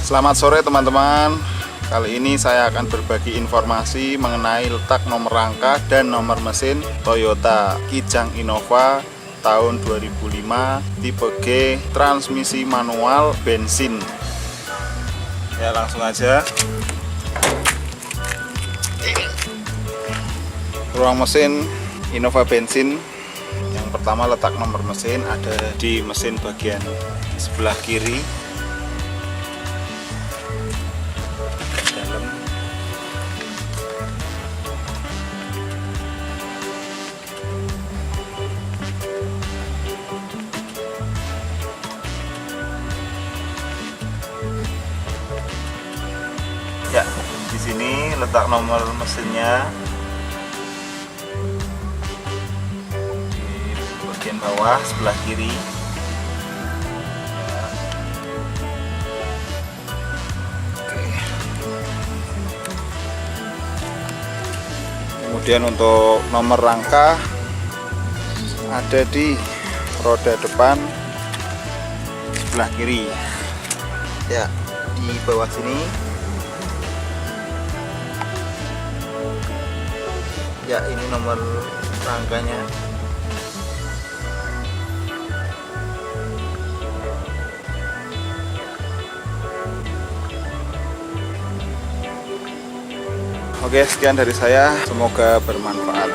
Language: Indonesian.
Selamat sore teman-teman. Kali ini saya akan berbagi informasi mengenai letak nomor rangka dan nomor mesin Toyota Kijang Innova tahun 2005 tipe G, transmisi manual bensin. Ya, langsung aja. Ruang mesin Innova bensin. Yang pertama, letak nomor mesin ada di mesin bagian sebelah kiri. Dalam. Ya, di sini letak nomor mesinnya. Bagian bawah sebelah kiri. Ya. Oke. Kemudian untuk nomor rangka ada di roda depan sebelah kiri. Ya, di bawah sini. Ya, ini nomor rangkanya. Oke, sekian dari saya. Semoga bermanfaat.